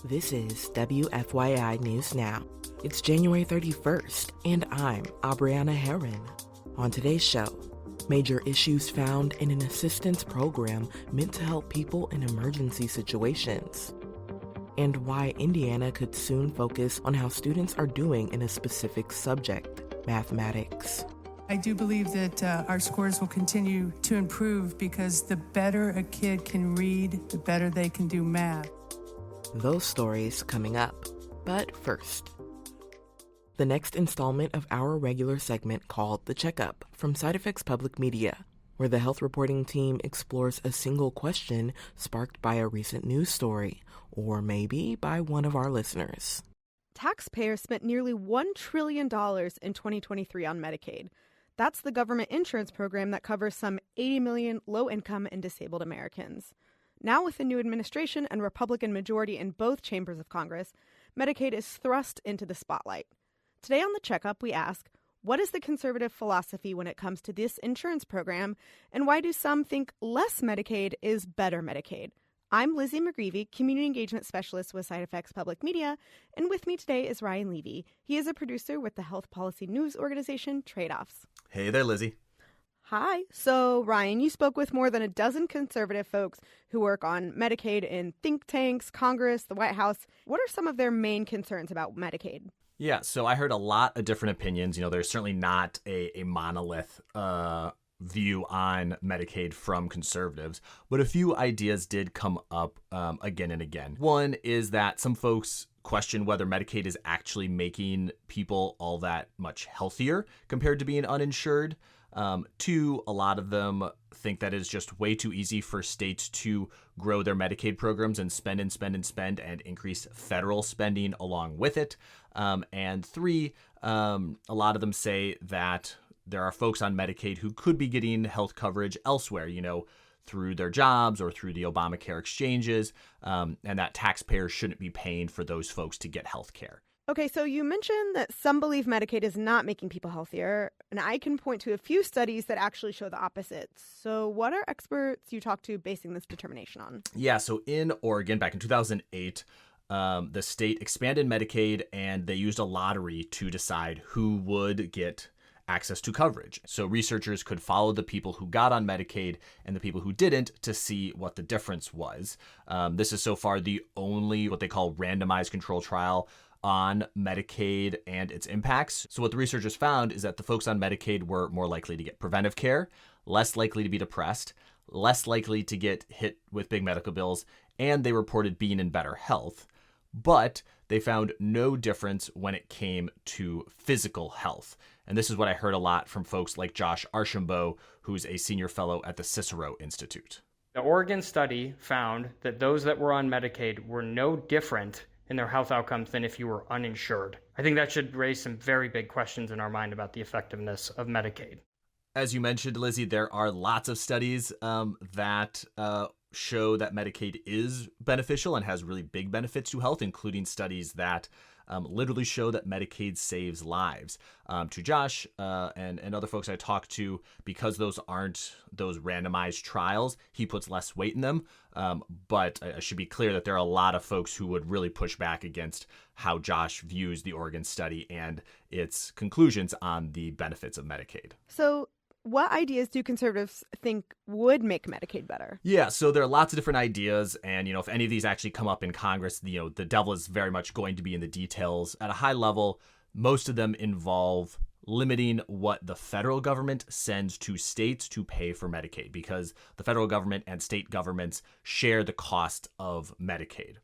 This is WFYI News Now. It's January 31st, and I'm Abriana Herron. On today's show, major issues found in an assistance program meant to help people in emergency situations, and why Indiana could soon focus on how students are doing in a specific subject, mathematics. I do believe that our scores will continue to improve because the better a kid can read, the better they can do math. Those stories coming up. But first, the next installment of our regular segment called The Checkup from SideEffects Public Media, where the health reporting team explores a single question sparked by a recent news story, or maybe by one of our listeners. Taxpayers spent nearly $1 trillion in 2023 on Medicaid. That's the government insurance program that covers some 80 million low-income and disabled Americans. Now, with the new administration and Republican majority in both chambers of Congress, Medicaid is thrust into the spotlight. Today on The Checkup, we ask, what is the conservative philosophy when it comes to this insurance program, and why do some think less Medicaid is better Medicaid? I'm Lizzie McGreevy, Community Engagement Specialist with SideEffects Public Media, and with me today is Ryan Levy. He is a producer with the health policy news organization Trade-Offs. Hey there, Lizzie. Hi. So, Ryan, you spoke with more than a dozen conservative folks who work on Medicaid in think tanks, Congress, the White House. What are some of their main concerns about Medicaid? Yeah, so I heard a lot of different opinions. You know, there's certainly not a monolith view on Medicaid from conservatives, but a few ideas did come up again and again. One is that some folks question whether Medicaid is actually making people all that much healthier compared to being uninsured. Two, a lot of them think that it's just way too easy for states to grow their Medicaid programs and spend and increase federal spending along with it. And three, a lot of them say that there are folks on Medicaid who could be getting health coverage elsewhere, you know, through their jobs or through the Obamacare exchanges, and that taxpayers shouldn't be paying for those folks to get health care. Okay, so you mentioned that some believe Medicaid is not making people healthier, and I can point to a few studies that actually show the opposite. So what are experts you talk to basing this determination on? Yeah, so in Oregon, back in 2008, the state expanded Medicaid, and they used a lottery to decide who would get access to coverage. So researchers could follow the people who got on Medicaid and the people who didn't to see what the difference was. This is so far the only what they call randomized control trial on Medicaid and its impacts. So what the researchers found is that the folks on Medicaid were more likely to get preventive care, less likely to be depressed, less likely to get hit with big medical bills, and they reported being in better health. But they found no difference when it came to physical health. And this is what I heard a lot from folks like Josh Archambault, who's a senior fellow at the Cicero Institute. The Oregon study found that those that were on Medicaid were no different in their health outcomes than if you were uninsured. I think that should raise some very big questions in our mind about the effectiveness of Medicaid. As you mentioned, Lizzie, there are lots of studies that show that Medicaid is beneficial and has really big benefits to health, including studies that literally show that Medicaid saves lives. To Josh and other folks I talked to, because those aren't those randomized trials, he puts less weight in them. But I should be clear that there are a lot of folks who would really push back against how Josh views the Oregon study and its conclusions on the benefits of Medicaid. So what ideas do conservatives think would make Medicaid better? Yeah, so there are lots of different ideas. And, you know, if any of these actually come up in Congress, you know, the devil is very much going to be in the details. At a high level, most of them involve limiting what the federal government sends to states to pay for Medicaid, because the federal government and state governments share the cost of Medicaid.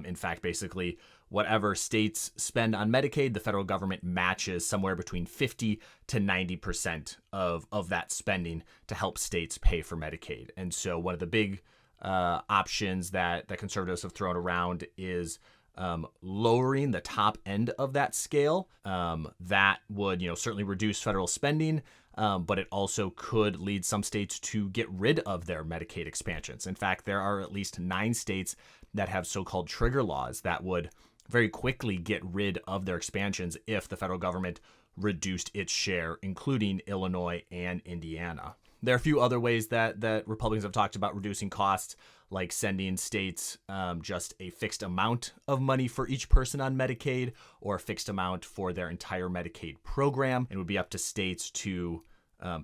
In fact, basically, whatever states spend on Medicaid, the federal government matches somewhere between 50 to 90% of that spending to help states pay for Medicaid. And so one of the big options that conservatives have thrown around is lowering the top end of that scale. That would, you know, certainly reduce federal spending, but it also could lead some states to get rid of their Medicaid expansions. In fact, there are at least 9 states that have so-called trigger laws that would very quickly get rid of their expansions if the federal government reduced its share, including Illinois and Indiana. There are a few other ways that Republicans have talked about reducing costs, like sending states just a fixed amount of money for each person on Medicaid or a fixed amount for their entire Medicaid program. It would be up to states to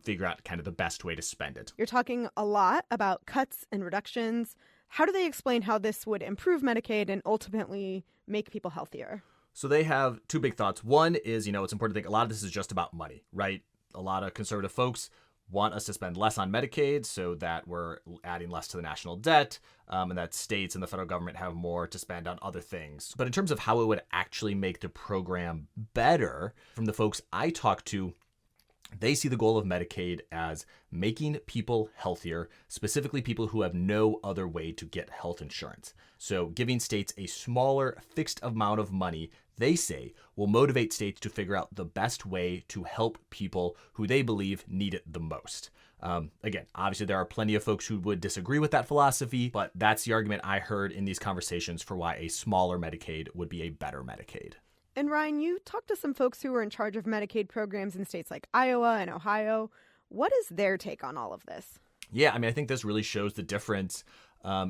figure out kind of the best way to spend it. You're talking a lot about cuts and reductions. How do they explain how this would improve Medicaid and ultimately make people healthier? So they have two big thoughts. One is, it's important to think a lot of this is just about money, right? A lot of conservative folks want us to spend less on Medicaid so that we're adding less to the national debt, and that states and the federal government have more to spend on other things. But in terms of how it would actually make the program better, from the folks I talk to, they see the goal of Medicaid as making people healthier, specifically people who have no other way to get health insurance. So giving states a smaller fixed amount of money, they say, will motivate states to figure out the best way to help people who they believe need it the most. Again, obviously there are plenty of folks who would disagree with that philosophy, but that's the argument I heard in these conversations for why a smaller Medicaid would be a better Medicaid. And Ryan, you talked to some folks who were in charge of Medicaid programs in states like Iowa and Ohio. What is their take on all of this? Yeah, I think this really shows the difference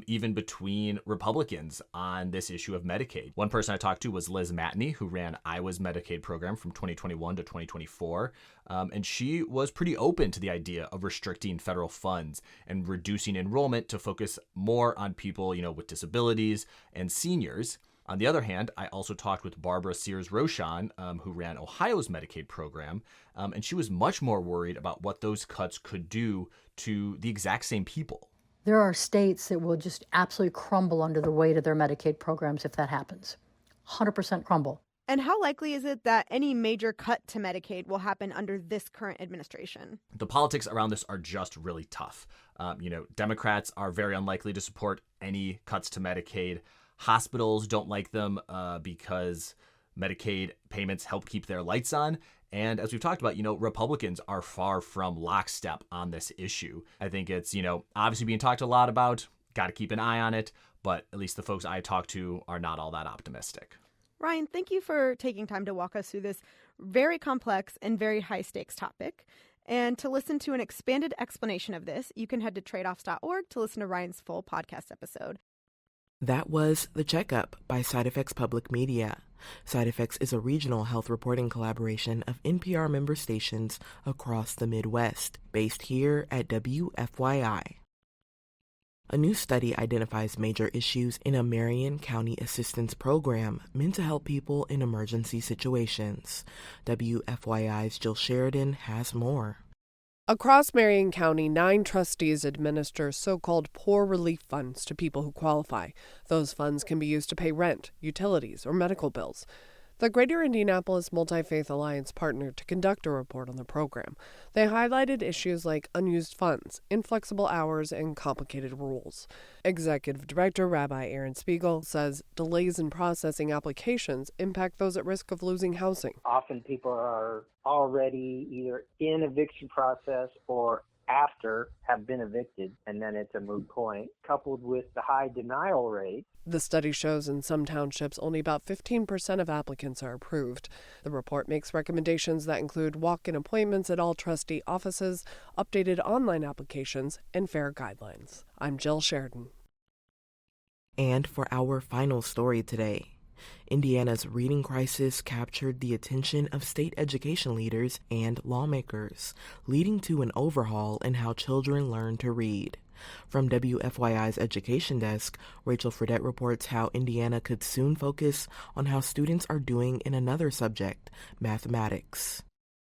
even between Republicans on this issue of Medicaid. One person I talked to was Liz Matney, who ran Iowa's Medicaid program from 2021 to 2024. And she was pretty open to the idea of restricting federal funds and reducing enrollment to focus more on people, with disabilities and seniors. On the other hand, I also talked with Barbara Sears-Rochon, who ran Ohio's Medicaid program, and she was much more worried about what those cuts could do to the exact same people. There are states that will just absolutely crumble under the weight of their Medicaid programs if that happens. 100% crumble. And how likely is it that any major cut to Medicaid will happen under this current administration? The politics around this are just really tough. Democrats are very unlikely to support any cuts to Medicaid. Hospitals don't like them because Medicaid payments help keep their lights on. And as we've talked about, Republicans are far from lockstep on this issue. I think it's, obviously being talked a lot about, got to keep an eye on it, but at least the folks I talk to are not all that optimistic. Ryan, thank you for taking time to walk us through this very complex and very high stakes topic. And to listen to an expanded explanation of this, you can head to tradeoffs.org to listen to Ryan's full podcast episode. That was The Checkup by Side Effects Public Media. Side Effects is a regional health reporting collaboration of NPR member stations across the Midwest, based here at WFYI. A new study identifies major issues in a Marion County assistance program meant to help people in emergency situations. WFYI's Jill Sheridan has more. Across Marion County, 9 trustees administer so-called poor relief funds to people who qualify. Those funds can be used to pay rent, utilities, or medical bills. The Greater Indianapolis Multi-Faith Alliance partnered to conduct a report on the program. They highlighted issues like unused funds, inflexible hours, and complicated rules. Executive Director Rabbi Aaron Spiegel says delays in processing applications impact those at risk of losing housing. Often people are already either in eviction process or after have been evicted, and then it's a moot point, coupled with the high denial rate. The study shows in some townships only about 15% of applicants are approved. The report makes recommendations that include walk-in appointments at all trustee offices, updated online applications, and fair guidelines. I'm Jill Sheridan. And for our final story today, Indiana's reading crisis captured the attention of state education leaders and lawmakers, leading to an overhaul in how children learn to read. From WFYI's Education Desk, Rachel Fredette reports how Indiana could soon focus on how students are doing in another subject, mathematics.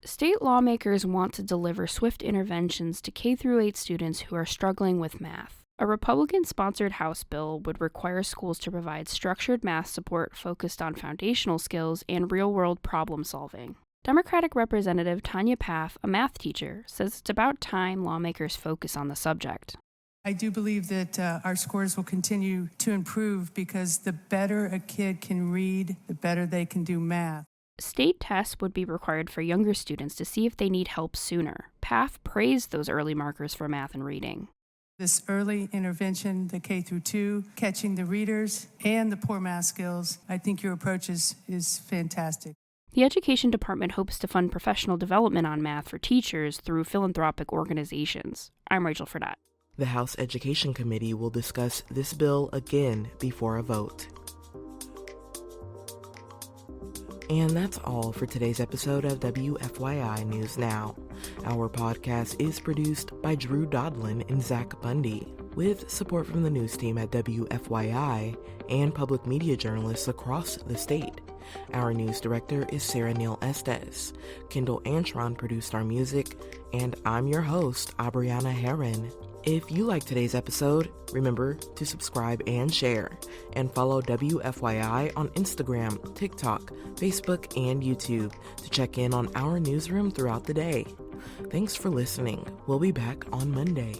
State lawmakers want to deliver swift interventions to K-8 students who are struggling with math. A Republican-sponsored House bill would require schools to provide structured math support focused on foundational skills and real-world problem-solving. Democratic Representative Tanya Paff, a math teacher, says it's about time lawmakers focus on the subject. I do believe that our scores will continue to improve because the better a kid can read, the better they can do math. State tests would be required for younger students to see if they need help sooner. Paff praised those early markers for math and reading. This early intervention, the K-2, catching the readers and the poor math skills, I think your approach is fantastic. The Education Department hopes to fund professional development on math for teachers through philanthropic organizations. I'm Rachel Fredette. The House Education Committee will discuss this bill again before a vote. And that's all for today's episode of WFYI News Now. Our podcast is produced by Drew Daudelin and Zach Bundy, with support from the news team at WFYI and public media journalists across the state. Our news director is Sarah Neal-Estes. Kendall Antron produced our music, and I'm your host, Abriana Herron. If you like today's episode, remember to subscribe and share, and follow WFYI on Instagram, TikTok, Facebook, and YouTube to check in on our newsroom throughout the day. Thanks for listening. We'll be back on Monday.